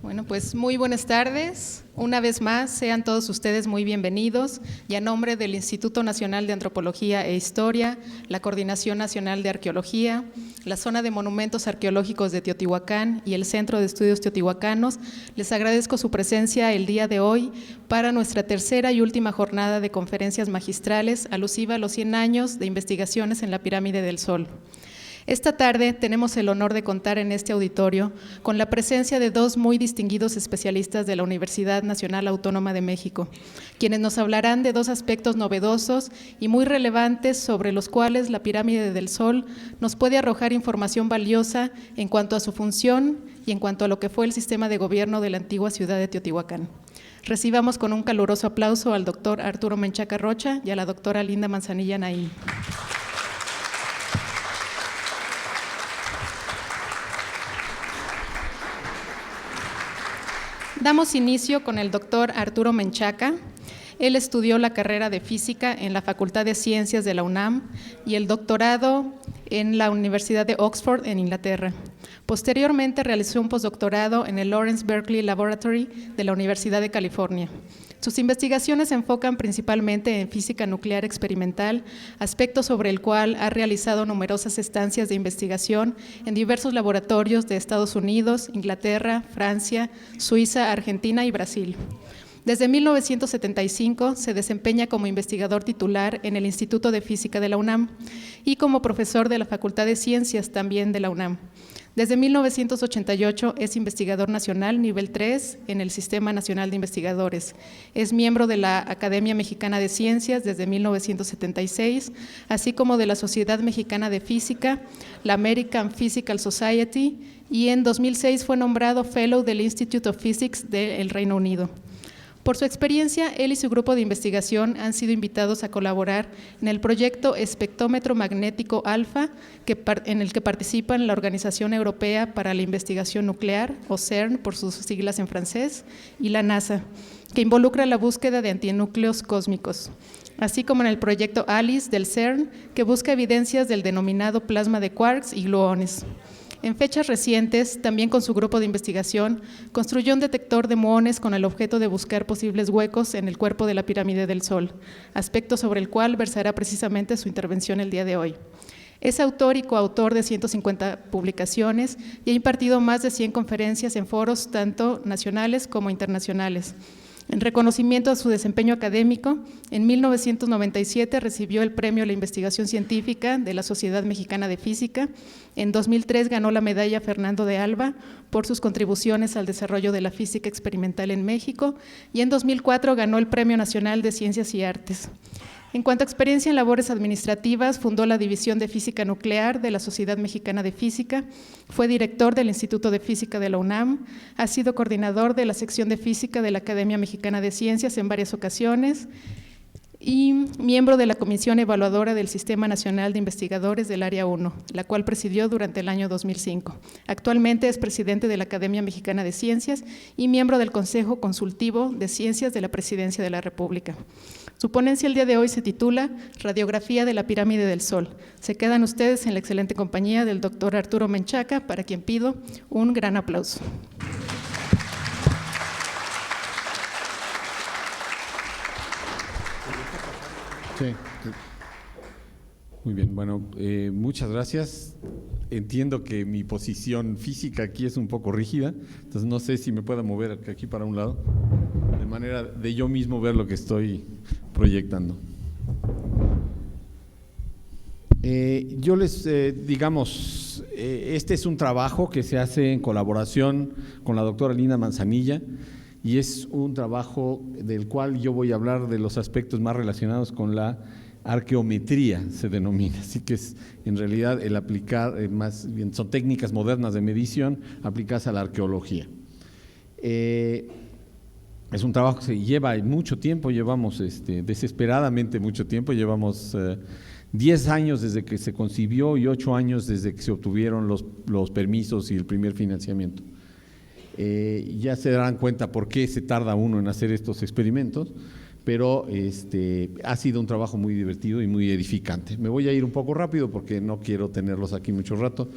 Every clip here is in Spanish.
Bueno, pues muy buenas tardes. Una vez más, sean todos ustedes muy bienvenidos y a nombre del Instituto Nacional de Antropología e Historia, la Coordinación Nacional de Arqueología, la Zona de Monumentos Arqueológicos de Teotihuacán y el Centro de Estudios Teotihuacanos, les agradezco su presencia el día de hoy para nuestra tercera y última jornada de conferencias magistrales alusiva a los 100 años de investigaciones en la Pirámide del Sol. Esta tarde tenemos el honor de contar en este auditorio con la presencia de dos muy distinguidos especialistas de la Universidad Nacional Autónoma de México, quienes nos hablarán de dos aspectos novedosos y muy relevantes sobre los cuales la Pirámide del Sol nos puede arrojar información valiosa en cuanto a su función y en cuanto a lo que fue el sistema de gobierno de la antigua ciudad de Teotihuacán. Recibamos con un caluroso aplauso al doctor Arturo Menchaca Rocha y a la doctora Linda Manzanilla Naim. Damos inicio con el doctor Arturo Menchaca. Él estudió la carrera de Física en la Facultad de Ciencias de la UNAM y el doctorado en la Universidad de Oxford, en Inglaterra. Posteriormente realizó un postdoctorado en el Lawrence Berkeley Laboratory de la Universidad de California. Sus investigaciones se enfocan principalmente en física nuclear experimental, aspecto sobre el cual ha realizado numerosas estancias de investigación en diversos laboratorios de Estados Unidos, Inglaterra, Francia, Suiza, Argentina y Brasil. Desde 1975 se desempeña como investigador titular en el Instituto de Física de la UNAM y como profesor de la Facultad de Ciencias también de la UNAM. Desde 1988 es investigador nacional nivel 3 en el Sistema Nacional de Investigadores. Es miembro de la Academia Mexicana de Ciencias desde 1976, así como de la Sociedad Mexicana de Física, la American Physical Society, y en 2006 fue nombrado Fellow del Institute of Physics del Reino Unido. Por su experiencia, él y su grupo de investigación han sido invitados a colaborar en el proyecto Espectrómetro Magnético Alfa, en el que participan la Organización Europea para la Investigación Nuclear, o CERN por sus siglas en francés, y la NASA, que involucra la búsqueda de antinúcleos cósmicos, así como en el proyecto ALICE del CERN, que busca evidencias del denominado plasma de quarks y gluones. En fechas recientes, también con su grupo de investigación, construyó un detector de muones con el objeto de buscar posibles huecos en el cuerpo de la Pirámide del Sol, aspecto sobre el cual versará precisamente su intervención el día de hoy. Es autor y coautor de 150 publicaciones y ha impartido más de 100 conferencias en foros tanto nacionales como internacionales. En reconocimiento a su desempeño académico, en 1997 recibió el Premio a la Investigación Científica de la Sociedad Mexicana de Física. En 2003 ganó la medalla Fernando de Alba por sus contribuciones al desarrollo de la física experimental en México y en 2004 ganó el Premio Nacional de Ciencias y Artes. En cuanto a experiencia en labores administrativas, fundó la División de Física Nuclear de la Sociedad Mexicana de Física, fue director del Instituto de Física de la UNAM, ha sido coordinador de la sección de Física de la Academia Mexicana de Ciencias en varias ocasiones y miembro de la Comisión Evaluadora del Sistema Nacional de Investigadores del Área 1, la cual presidió durante el año 2005. Actualmente es presidente de la Academia Mexicana de Ciencias y miembro del Consejo Consultivo de Ciencias de la Presidencia de la República. Su ponencia el día de hoy se titula Radiografía de la Pirámide del Sol. Se quedan ustedes en la excelente compañía del doctor Arturo Menchaca, para quien pido un gran aplauso. Sí. Muy bien, bueno, muchas gracias. Entiendo que mi posición física aquí es un poco rígida, entonces no sé si me puedo mover aquí para un lado, de manera de yo mismo ver lo que estoy proyectando. Yo les, digamos, este es un trabajo que se hace en colaboración con la doctora Linda Manzanilla, y es un trabajo del cual yo voy a hablar de los aspectos más relacionados con la arqueometría, se denomina, así que es en realidad el aplicar, más bien son técnicas modernas de medición aplicadas a la arqueología. Es un trabajo que se lleva mucho tiempo, llevamos desesperadamente mucho tiempo, llevamos 10 años desde que se concibió y 8 años desde que se obtuvieron los permisos y el primer financiamiento. Ya se darán cuenta por qué se tarda uno en hacer estos experimentos, pero ha sido un trabajo muy divertido y muy edificante. Me voy a ir un poco rápido porque no quiero tenerlos aquí mucho rato.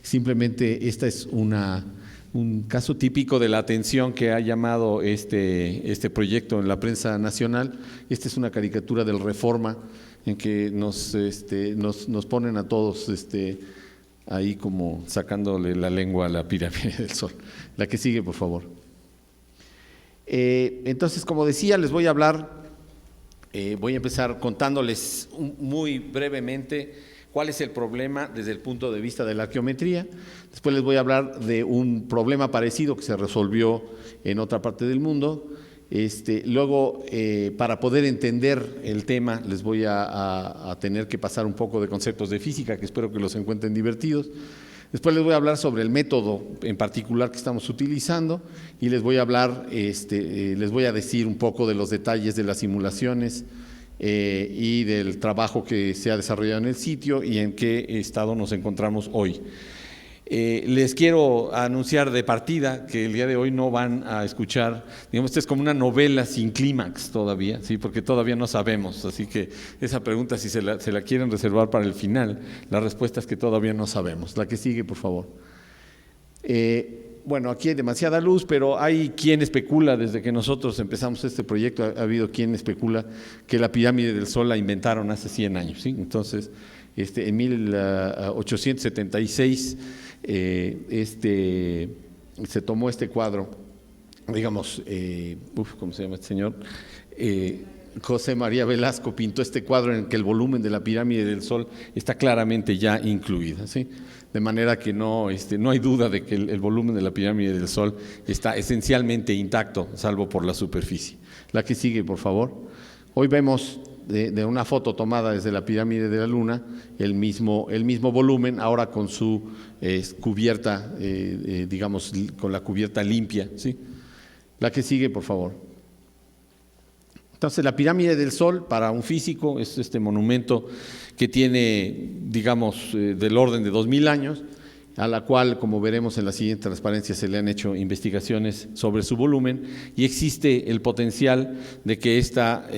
Simplemente esta es una un caso típico de la atención que ha llamado este proyecto en la prensa nacional. Esta es una caricatura del Reforma en que nos ponen a todos ahí como sacándole la lengua a la pirámide del Sol. La que sigue, por favor. Entonces, como decía, les voy a hablar, voy a empezar contándoles muy brevemente cuál es el problema desde el punto de vista de la arqueometría. Después les voy a hablar de un problema parecido que se resolvió en otra parte del mundo. Luego, para poder entender el tema, les voy a tener que pasar un poco de conceptos de física, que espero que los encuentren divertidos. Después les voy a hablar sobre el método en particular que estamos utilizando y les voy a hablar, les voy a decir un poco de los detalles de las simulaciones y del trabajo que se ha desarrollado en el sitio y en qué estado nos encontramos hoy. Les quiero anunciar de partida que el día de hoy no van a escuchar, digamos, esta es como una novela sin clímax todavía, ¿sí? Porque todavía no sabemos, así que esa pregunta, si se la quieren reservar para el final, la respuesta es que todavía no sabemos. La que sigue, por favor. Bueno, aquí hay demasiada luz, pero hay quien especula, desde que nosotros empezamos este proyecto, ha habido quien especula que la pirámide del Sol la inventaron hace 100 años, ¿sí? Entonces, en 1876, se tomó este cuadro, digamos, ¿cómo se llama este señor? José María Velasco pintó este cuadro en el que el volumen de la pirámide del Sol está claramente ya incluida, ¿sí? De manera que no hay duda de que el volumen de la pirámide del Sol está esencialmente intacto, salvo por la superficie. La que sigue, por favor. Hoy vemos de una foto tomada desde la pirámide de la Luna el mismo volumen, ahora con su cubierta, digamos, con la cubierta limpia, ¿sí? La que sigue, por favor. Entonces, la pirámide del Sol, para un físico, es este monumento que tiene, digamos, del orden de 2000 años, a la cual, como veremos en la siguiente transparencia, se le han hecho investigaciones sobre su volumen y existe el potencial de que esta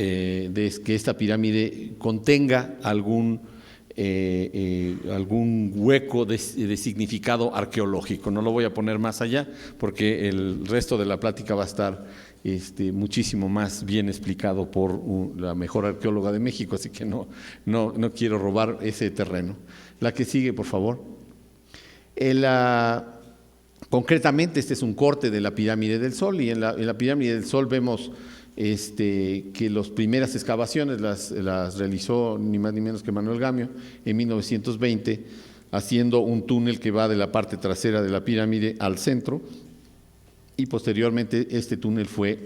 pirámide contenga algún hueco de significado arqueológico. No lo voy a poner más allá porque el resto de la plática va a estar muchísimo más bien explicado por la mejor arqueóloga de México, así que no quiero robar ese terreno. La que sigue, por favor. Concretamente, este es un corte de la pirámide del Sol y en la pirámide del Sol vemos que las primeras excavaciones las realizó ni más ni menos que Manuel Gamio en 1920, haciendo un túnel que va de la parte trasera de la pirámide al centro, y posteriormente este túnel fue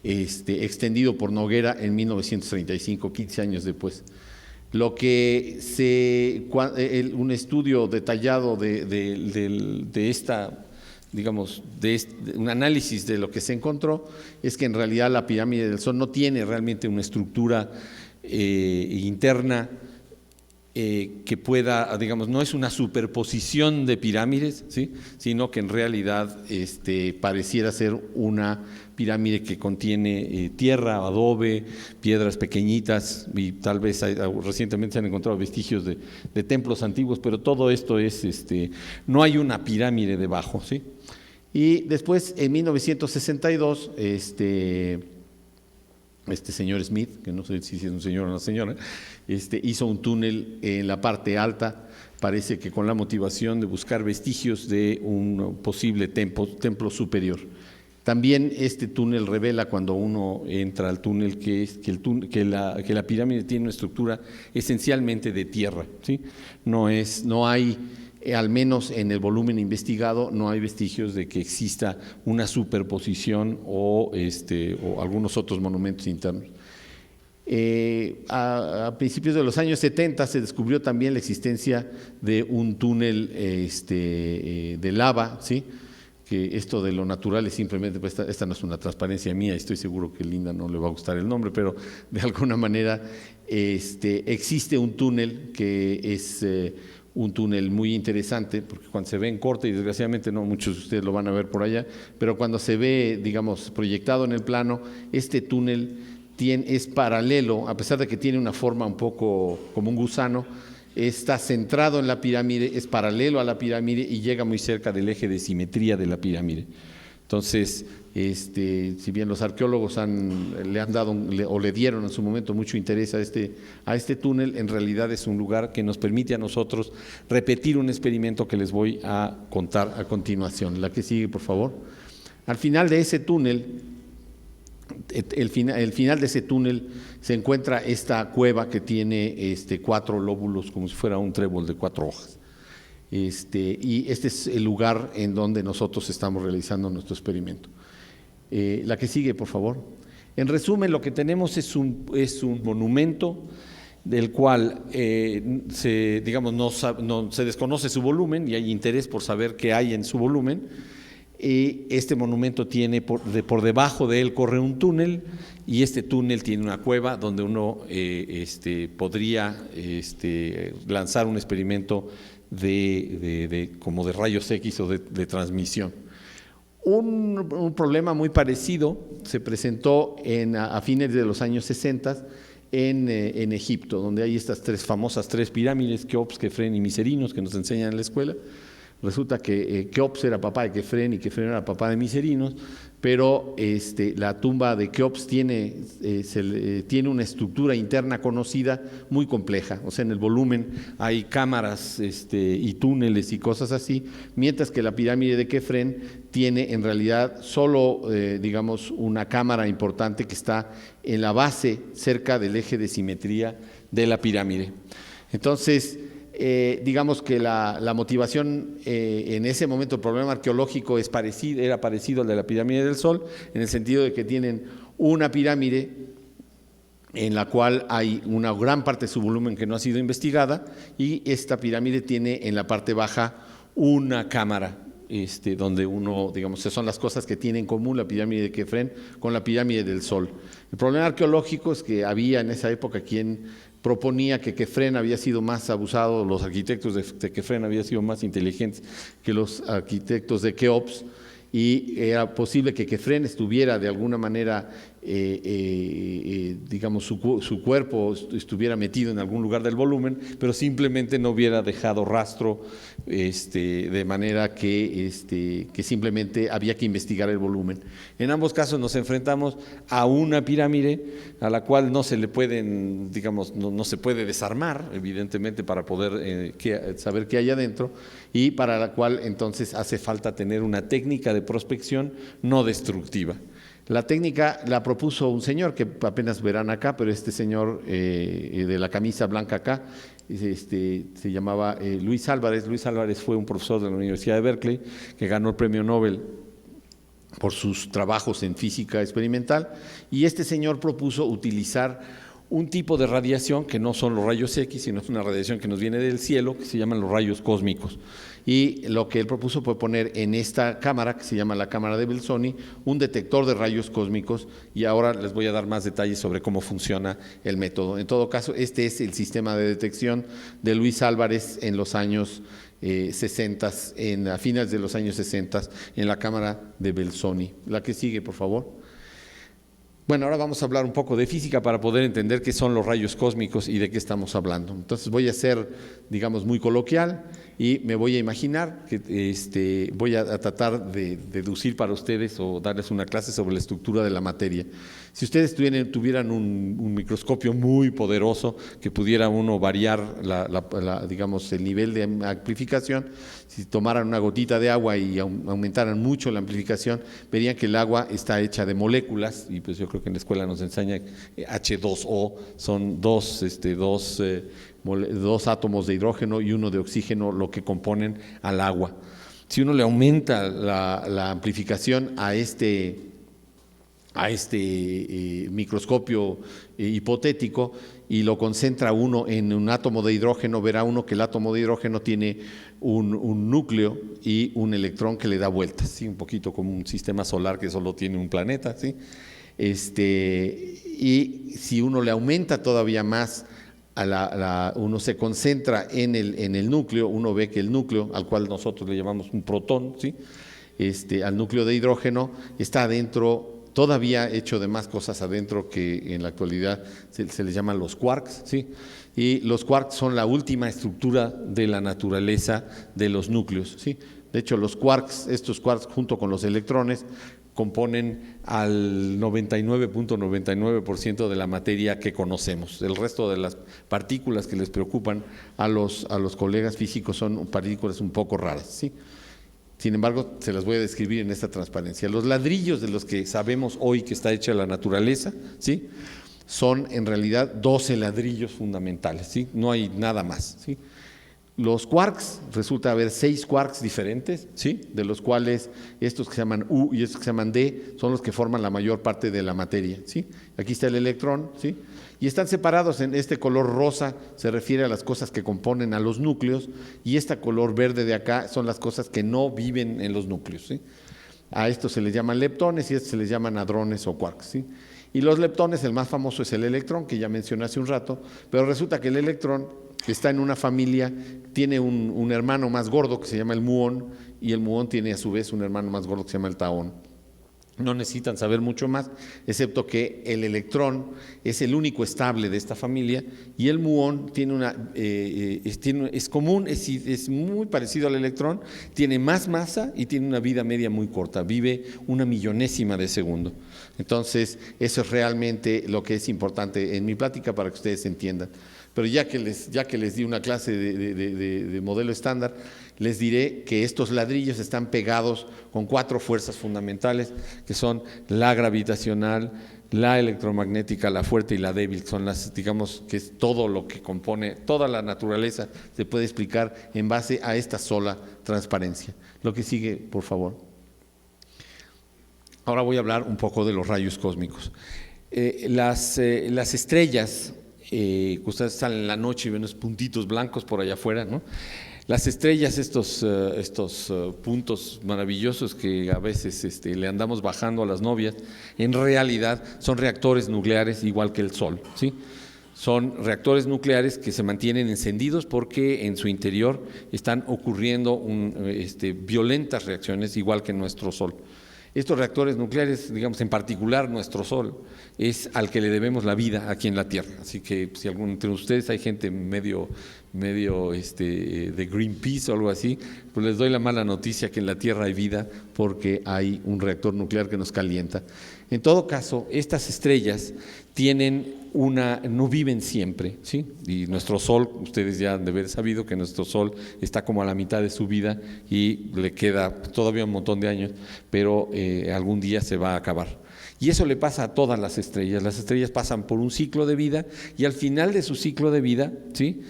extendido por Noguera en 1935, 15 años después. Lo que un estudio detallado de esta, digamos, un análisis de lo que se encontró es que en realidad la pirámide del Sol no tiene realmente una estructura interna que pueda, digamos, no es una superposición de pirámides, ¿sí? Sino que en realidad pareciera ser una pirámide que contiene tierra, adobe, piedras pequeñitas y tal vez recientemente se han encontrado vestigios de templos antiguos, pero todo esto no hay una pirámide debajo, ¿sí? Y después en 1962 este señor Smith, que no sé si es un señor o una señora, hizo un túnel en la parte alta, parece que con la motivación de buscar vestigios de un posible templo superior. También este túnel revela, cuando uno entra al túnel, que la pirámide tiene una estructura esencialmente de tierra, ¿sí? No hay, al menos en el volumen investigado, no hay vestigios de que exista una superposición o algunos otros monumentos internos. A principios de los años 70 se descubrió también la existencia de un túnel de lava, ¿sí? Que esto de lo natural es simplemente, pues esta no es una transparencia mía, estoy seguro que Linda no le va a gustar el nombre, pero de alguna manera existe un túnel que es un túnel muy interesante, porque cuando se ve en corte, y desgraciadamente no muchos de ustedes lo van a ver por allá, pero cuando se ve, digamos, proyectado en el plano, este túnel es paralelo, a pesar de que tiene una forma un poco como un gusano, está centrado en la pirámide, es paralelo a la pirámide y llega muy cerca del eje de simetría de la pirámide. Entonces, si bien los arqueólogos le han dado o le dieron en su momento mucho interés a este túnel, en realidad es un lugar que nos permite a nosotros repetir un experimento que les voy a contar a continuación. La que sigue, por favor. Al final de ese túnel, el final de ese túnel se encuentra esta cueva que tiene 4 lóbulos, como si fuera un trébol de 4 hojas. Y este es el lugar en donde nosotros estamos realizando nuestro experimento. La que sigue, por favor. En resumen, lo que tenemos es un monumento del cual se desconoce su volumen y hay interés por saber qué hay en su volumen. Este monumento tiene por debajo de él corre un túnel y este túnel tiene una cueva donde uno podría lanzar un experimento como de rayos X o de transmisión. Un problema muy parecido se presentó a fines de los años 60 en Egipto, donde hay estas famosas tres pirámides, Keops, Kefren y Miserinos, que nos enseñan en la escuela. Resulta que Keops era papá de Kefren y Kefren era papá de Miserinos, pero la tumba de Keops tiene una estructura interna conocida muy compleja, o sea, en el volumen hay cámaras y túneles y cosas así, mientras que la pirámide de Kefren tiene en realidad solo, una cámara importante que está en la base, cerca del eje de simetría de la pirámide. Entonces, digamos que la motivación en ese momento, el problema arqueológico era parecido al de la pirámide del Sol, en el sentido de que tienen una pirámide en la cual hay una gran parte de su volumen que no ha sido investigada, y esta pirámide tiene en la parte baja una cámara, donde son las cosas que tiene en común la pirámide de Kefren con la pirámide del Sol. El problema arqueológico es que había en esa época quien proponía que Kefren había sido más abusado, los arquitectos de Kefren habían sido más inteligentes que los arquitectos de Keops, y era posible que Kefren estuviera de alguna manera, su cuerpo estuviera metido en algún lugar del volumen, pero simplemente no hubiera dejado rastro, de manera que simplemente había que investigar el volumen. En ambos casos nos enfrentamos a una pirámide a la cual no se le pueden, no se puede desarmar, evidentemente, para poder saber qué hay adentro, y para la cual entonces hace falta tener una técnica de prospección no destructiva. La técnica la propuso un señor que apenas verán acá, pero este señor de la camisa blanca acá, se llamaba Luis Álvarez. Luis Álvarez fue un profesor de la Universidad de Berkeley que ganó el premio Nobel por sus trabajos en física experimental, y este señor propuso utilizar un tipo de radiación que no son los rayos X, sino es una radiación que nos viene del cielo, que se llaman los rayos cósmicos. Y lo que él propuso fue poner en esta cámara, que se llama la cámara de Belzoni, un detector de rayos cósmicos, y ahora les voy a dar más detalles sobre cómo funciona el método. En todo caso, este es el sistema de detección de Luis Álvarez en los años 60, a finales de los años 60, en la cámara de Belzoni. La que sigue, por favor. Bueno, ahora vamos a hablar un poco de física para poder entender qué son los rayos cósmicos y de qué estamos hablando. Entonces voy a ser, muy coloquial, y me voy a imaginar que voy a tratar de deducir para ustedes o darles una clase sobre la estructura de la materia. Si ustedes tuvieran un microscopio muy poderoso que pudiera uno variar el nivel de amplificación, si tomaran una gotita de agua y aumentaran mucho la amplificación, verían que el agua está hecha de moléculas, y pues yo creo que en la escuela nos enseña H2O, son dos átomos de hidrógeno y uno de oxígeno lo que componen al agua. Si uno le aumenta la amplificación a este microscopio hipotético y lo concentra uno en un átomo de hidrógeno, verá uno que el átomo de hidrógeno tiene un núcleo y un electrón que le da vueltas, ¿sí? Un poquito como un sistema solar que solo tiene un planeta, ¿sí? Y si uno le aumenta todavía más, uno se concentra en el núcleo, uno ve que el núcleo, al cual nosotros le llamamos un protón, ¿sí? Al núcleo de hidrógeno, está adentro todavía hecho de más cosas adentro que en la actualidad se les llaman los quarks, ¿sí? Y los quarks son la última estructura de la naturaleza de los núcleos, ¿sí? De hecho, los quarks, estos quarks junto con los electrones, componen al 99.99% de la materia que conocemos. El resto de las partículas que les preocupan a los colegas físicos son partículas un poco raras, ¿sí? Sin embargo, se las voy a describir en esta transparencia. Los ladrillos de los que sabemos hoy que está hecha la naturaleza, ¿sí?, son en realidad 12 ladrillos fundamentales, ¿sí? No hay nada más, ¿sí? Los quarks, resulta haber 6 quarks diferentes, ¿sí?, de los cuales estos que se llaman U y estos que se llaman D son los que forman la mayor parte de la materia, ¿sí? Aquí está el electrón, ¿sí?, y están separados en este color rosa, se refiere a las cosas que componen a los núcleos, y este color verde de acá son las cosas que no viven en los núcleos, ¿sí? A estos se les llaman leptones y a estos se les llaman hadrones o quarks, ¿sí? Y los leptones, el más famoso es el electrón, que ya mencioné hace un rato, pero resulta que el electrón está en una familia, tiene un hermano más gordo que se llama el muón, y el muón tiene a su vez un hermano más gordo que se llama el taón. No necesitan saber mucho más, excepto que el electrón es el único estable de esta familia, y el muón tiene es común, es muy parecido al electrón, tiene más masa y tiene una vida media muy corta, vive 1/1000ª de segundo. Entonces, eso es realmente lo que es importante en mi plática para que ustedes entiendan. Pero ya que les di una clase de modelo estándar, les diré que estos ladrillos están pegados con 4 fuerzas fundamentales, que son la gravitacional, la electromagnética, la fuerte y la débil. Son las, digamos, que es todo lo que compone, toda la naturaleza se puede explicar en base a esta sola transparencia. Lo que sigue, por favor. Ahora voy a hablar un poco de los rayos cósmicos. Las estrellas, ustedes salen en la noche y ven unos puntitos blancos por allá afuera, ¿no? Las estrellas, estos puntos maravillosos que a veces le andamos bajando a las novias, en realidad son reactores nucleares igual que el Sol, ¿sí? Son reactores nucleares que se mantienen encendidos porque en su interior están ocurriendo violentas reacciones igual que nuestro Sol. Estos reactores nucleares, digamos, en particular nuestro Sol, es al que le debemos la vida aquí en la Tierra. Así que si entre ustedes hay gente medio de Greenpeace o algo así, pues les doy la mala noticia que en la Tierra hay vida porque hay un reactor nuclear que nos calienta. En todo caso, estas estrellas no viven siempre, ¿sí? Y nuestro Sol, ustedes ya han de haber sabido que nuestro Sol está como a la mitad de su vida y le queda todavía un montón de años, pero algún día se va a acabar. Y eso le pasa a todas las estrellas. Las estrellas pasan por un ciclo de vida y al final de su ciclo de vida, ¿sí?,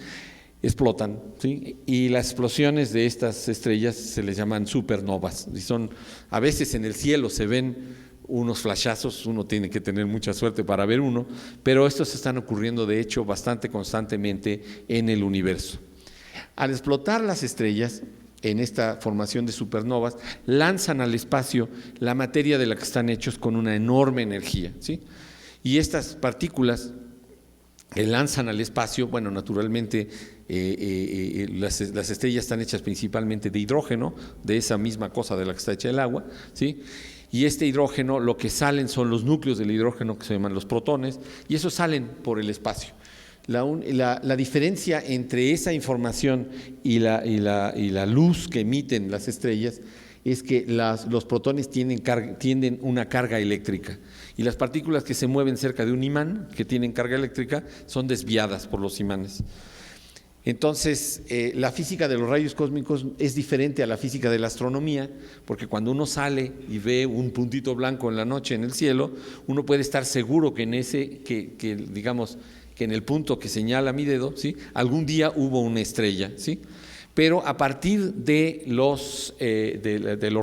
explotan, ¿sí? Y las explosiones de estas estrellas se les llaman supernovas. Y a veces en el cielo se ven unos flashazos, uno tiene que tener mucha suerte para ver uno, pero estos están ocurriendo de hecho bastante constantemente en el universo. Al explotar las estrellas, en esta formación de supernovas, lanzan al espacio la materia de la que están hechos con una enorme energía, ¿sí? Y estas partículas que lanzan al espacio, bueno, naturalmente las estrellas están hechas principalmente de hidrógeno, de esa misma cosa de la que está hecha el agua, ¿sí? Y este hidrógeno, lo que salen son los núcleos del hidrógeno que se llaman los protones, y esos salen por el espacio. La diferencia entre esa información y la luz que emiten las estrellas es que los protones tienen una carga eléctrica, y las partículas que se mueven cerca de un imán que tienen carga eléctrica son desviadas por los imanes. Entonces, la física de los rayos cósmicos es diferente a la física de la astronomía, porque cuando uno sale y ve un puntito blanco en la noche en el cielo, uno puede estar seguro que digamos que en el punto que señala mi dedo, ¿sí?, algún día hubo una estrella, ¿sí? Pero a partir de los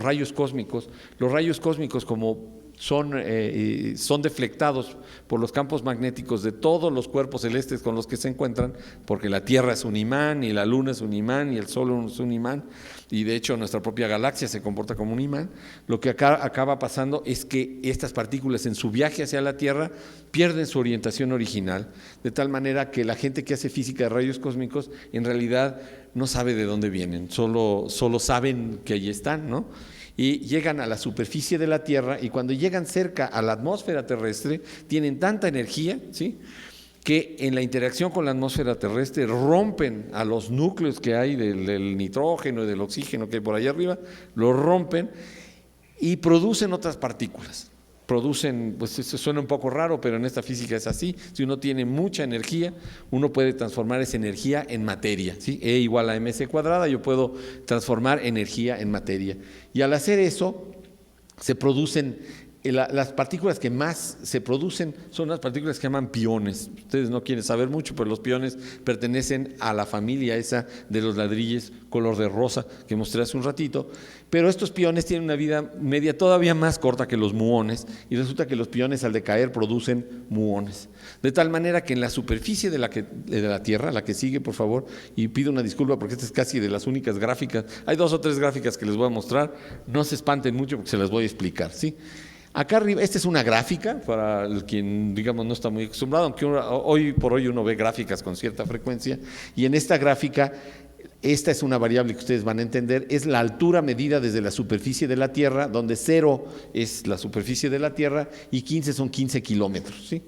rayos cósmicos como son deflectados por los campos magnéticos de todos los cuerpos celestes con los que se encuentran, porque la Tierra es un imán, y la Luna es un imán, y el Sol es un imán, y de hecho nuestra propia galaxia se comporta como un imán. Lo que acaba pasando es que estas partículas en su viaje hacia la Tierra pierden su orientación original, de tal manera que la gente que hace física de rayos cósmicos en realidad no sabe de dónde vienen, solo saben que allí están, ¿no? y llegan a la superficie de la Tierra, y cuando llegan cerca a la atmósfera terrestre tienen tanta energía, ¿sí?, que en la interacción con la atmósfera terrestre rompen a los núcleos que hay del nitrógeno y del oxígeno que hay por allá arriba, los rompen y producen otras partículas. Producen, pues eso suena un poco raro, pero en esta física es así. Si uno tiene mucha energía, uno puede transformar esa energía en materia, ¿sí? E igual a mc cuadrada, yo puedo transformar energía en materia. Y al hacer eso, se producen, las partículas que más se producen son las partículas que llaman piones. Ustedes no quieren saber mucho, pero los piones pertenecen a la familia esa de los ladrillos color de rosa que mostré hace un ratito, pero estos piones tienen una vida media todavía más corta que los muones, y resulta que los piones al decaer producen muones. De tal manera que en la superficie de la Tierra, la que sigue por favor, y pido una disculpa porque esta es casi de las únicas gráficas, hay 2 o 3 gráficas que les voy a mostrar, no se espanten mucho porque se las voy a explicar, ¿sí? Acá arriba, esta es una gráfica para quien, digamos, no está muy acostumbrado, aunque hoy por hoy uno ve gráficas con cierta frecuencia, y en esta gráfica, esta es una variable que ustedes van a entender, es la altura medida desde la superficie de la Tierra, donde 0 es la superficie de la Tierra y 15 son 15 kilómetros, ¿sí?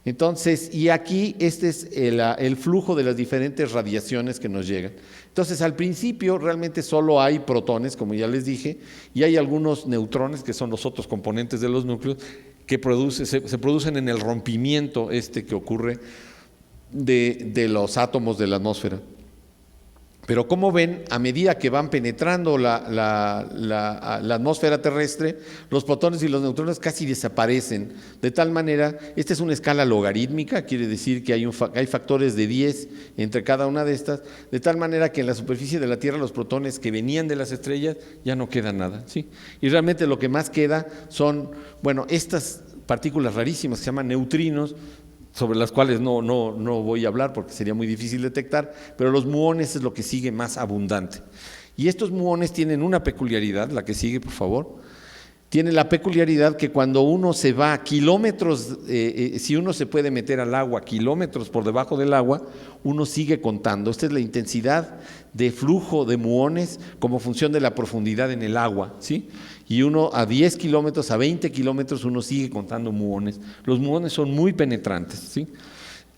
Entonces, y aquí este es el flujo de las diferentes radiaciones que nos llegan. Entonces, al principio realmente solo hay protones, como ya les dije, y hay algunos neutrones, que son los otros componentes de los núcleos, que se producen en el rompimiento que ocurre de los átomos de la atmósfera. Pero como ven, a medida que van penetrando la atmósfera terrestre, los protones y los neutrones casi desaparecen. De tal manera, esta es una escala logarítmica, quiere decir que hay factores de 10 entre cada una de estas, de tal manera que en la superficie de la Tierra los protones que venían de las estrellas ya no queda nada, ¿sí? Y realmente lo que más queda son, bueno, estas partículas rarísimas que se llaman neutrinos, sobre las cuales no voy a hablar porque sería muy difícil detectar, pero los muones es lo que sigue más abundante. Y estos muones tienen una peculiaridad, la que sigue por favor, tiene la peculiaridad que cuando uno se va a kilómetros, si uno se puede meter al agua kilómetros por debajo del agua, uno sigue contando. Esta es la intensidad de flujo de muones como función de la profundidad en el agua, ¿sí? Y uno a 10 kilómetros, a 20 kilómetros, uno sigue contando muones. Los muones son muy penetrantes, ¿sí?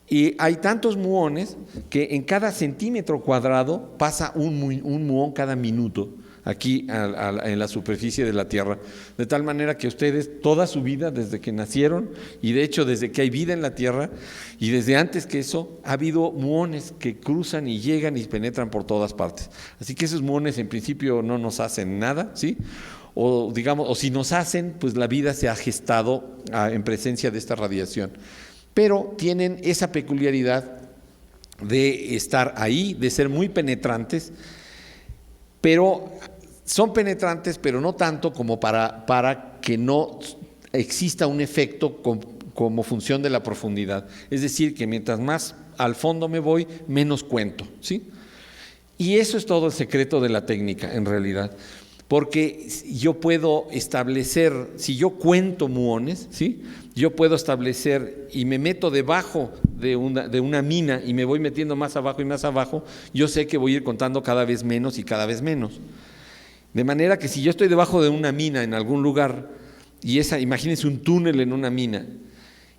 Y hay tantos muones que en cada centímetro cuadrado pasa un muón cada minuto aquí en la superficie de la Tierra, de tal manera que ustedes toda su vida, desde que nacieron, y de hecho desde que hay vida en la Tierra, y desde antes que eso, ha habido muones que cruzan y llegan y penetran por todas partes. Así que esos muones en principio no nos hacen nada, ¿sí? O digamos, o si nos hacen, pues la vida se ha gestado en presencia de esta radiación. Pero tienen esa peculiaridad de estar ahí, de ser muy penetrantes, pero son penetrantes, pero no tanto como para que no exista un efecto como función de la profundidad. Es decir, que mientras más al fondo me voy, menos cuento, ¿sí? Y eso es todo el secreto de la técnica, en realidad. Porque yo puedo establecer, si yo cuento muones, ¿sí?, yo puedo establecer y me meto debajo de una mina y me voy metiendo más abajo y más abajo, yo sé que voy a ir contando cada vez menos y cada vez menos. De manera que si yo estoy debajo de una mina en algún lugar, imagínense un túnel en una mina,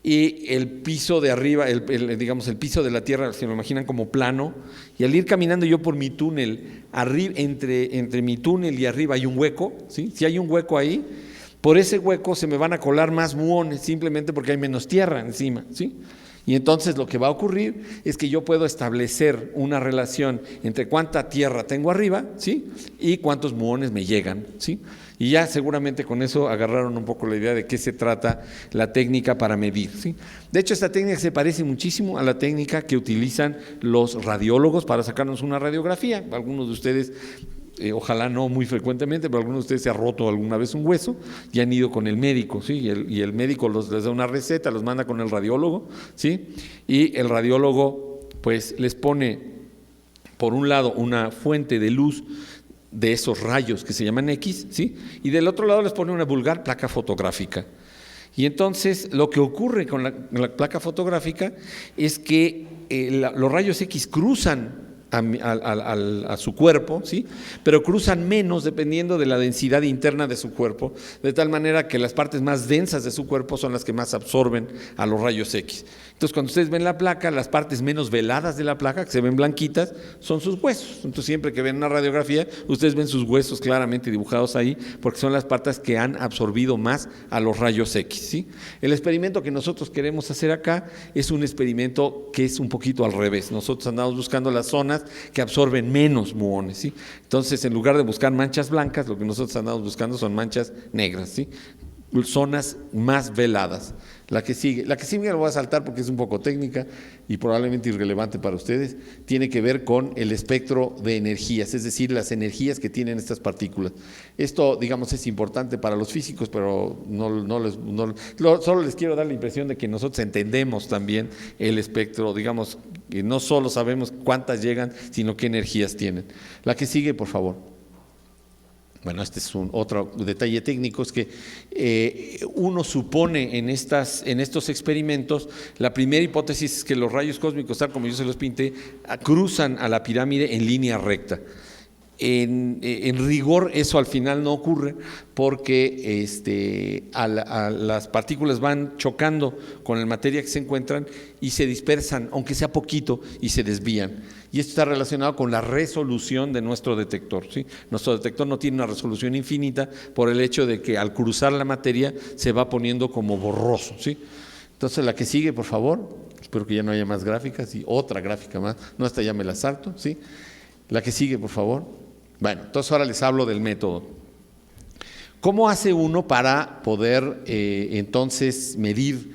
y el piso de arriba, digamos el piso de la Tierra, se lo imaginan como plano, y al ir caminando yo por mi túnel, entre mi túnel y arriba hay un hueco, ¿sí? Si hay un hueco ahí, por ese hueco se me van a colar más muones, simplemente porque hay menos tierra encima, ¿sí? Y entonces lo que va a ocurrir es que yo puedo establecer una relación entre cuánta tierra tengo arriba, ¿sí?, y cuántos muones me llegan, ¿sí? Y ya seguramente con eso agarraron un poco la idea de qué se trata la técnica para medir, ¿sí? De hecho, esta técnica se parece muchísimo a la técnica que utilizan los radiólogos para sacarnos una radiografía. Algunos de ustedes, ojalá no muy frecuentemente, pero algunos de ustedes se han roto alguna vez un hueso y han ido con el médico, ¿sí? Y el médico les da una receta, los manda con el radiólogo, ¿sí? Y el radiólogo pues les pone por un lado una fuente de luz de esos rayos que se llaman X, ¿sí?, y del otro lado les pone una vulgar placa fotográfica. Y entonces lo que ocurre con la placa fotográfica es que los rayos X cruzan a su cuerpo, ¿sí? Pero cruzan menos dependiendo de la densidad interna de su cuerpo, de tal manera que las partes más densas de su cuerpo son las que más absorben a los rayos X. Entonces, cuando ustedes ven la placa, las partes menos veladas de la placa, que se ven blanquitas, son sus huesos. Entonces, siempre que ven una radiografía, ustedes ven sus huesos claramente dibujados ahí, porque son las partes que han absorbido más a los rayos X, ¿sí? El experimento que nosotros queremos hacer acá es un experimento que es un poquito al revés. Nosotros andamos buscando las zonas que absorben menos muones, ¿sí? Entonces, en lugar de buscar manchas blancas, lo que nosotros andamos buscando son manchas negras, ¿sí? Zonas más veladas. La que sigue la voy a saltar porque es un poco técnica y probablemente irrelevante para ustedes. Tiene que ver con el espectro de energías, es decir, las energías que tienen estas partículas. Esto, digamos, es importante para los físicos, pero solo les quiero dar la impresión de que nosotros entendemos también el espectro, digamos, que no solo sabemos cuántas llegan, sino qué energías tienen. La que sigue, por favor. Bueno, este es otro detalle técnico, es que uno supone en estos experimentos, la primera hipótesis es que los rayos cósmicos, tal como yo se los pinté, cruzan a la pirámide en línea recta. En rigor eso al final no ocurre porque las partículas van chocando con la materia que se encuentran y se dispersan, aunque sea poquito, y se desvían. Y esto está relacionado con la resolución de nuestro detector, ¿sí? Nuestro detector no tiene una resolución infinita por el hecho de que al cruzar la materia se va poniendo como borroso, ¿sí? Entonces la que sigue, por favor, espero que ya no haya más gráficas, y otra gráfica más, no, esta ya me la salto, ¿sí? La que sigue, por favor. Bueno, entonces ahora les hablo del método. ¿Cómo hace uno para poder entonces medir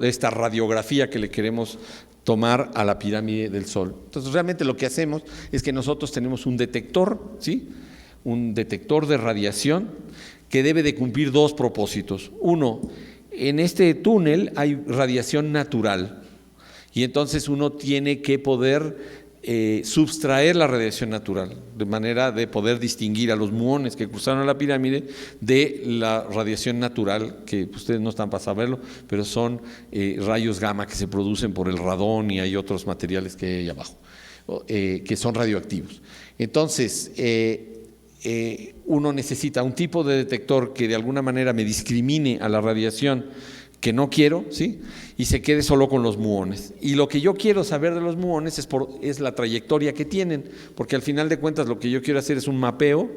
esta radiografía que le queremos tomar a la pirámide del Sol? Entonces realmente lo que hacemos es que nosotros tenemos un detector, ¿sí? Un detector de radiación que debe de cumplir dos propósitos. Uno, en este túnel hay radiación natural y entonces uno tiene que poder subtraer la radiación natural, de manera de poder distinguir a los muones que cruzaron la pirámide de la radiación natural, que ustedes no están para saberlo, pero son rayos gamma que se producen por el radón y hay otros materiales que hay ahí abajo, que son radioactivos. Entonces, uno necesita un tipo de detector que de alguna manera me discrimine a la radiación que no quiero, ¿sí? Y se quede solo con los muones. Y lo que yo quiero saber de los muones es la trayectoria que tienen, porque al final de cuentas lo que yo quiero hacer es un mapeo.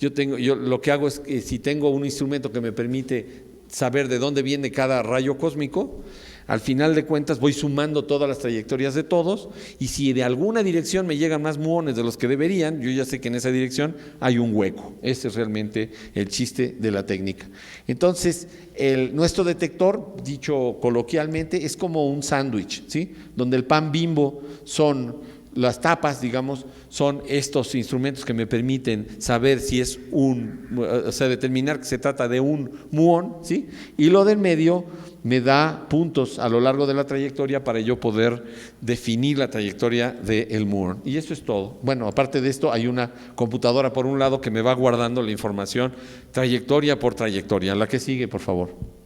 Yo lo que hago es que si tengo un instrumento que me permite saber de dónde viene cada rayo cósmico, al final de cuentas voy sumando todas las trayectorias de todos, y si de alguna dirección me llegan más muones de los que deberían, yo ya sé que en esa dirección hay un hueco. Ese es realmente el chiste de la técnica. Entonces, nuestro detector, dicho coloquialmente, es como un sándwich, ¿sí? Donde el pan Bimbo son las tapas, digamos, son estos instrumentos que me permiten saber si es determinar que se trata de un muón, ¿sí? Y lo del medio me da puntos a lo largo de la trayectoria para yo poder definir la trayectoria del muón. Y eso es todo. Bueno, aparte de esto, hay una computadora por un lado que me va guardando la información trayectoria por trayectoria. La que sigue, por favor.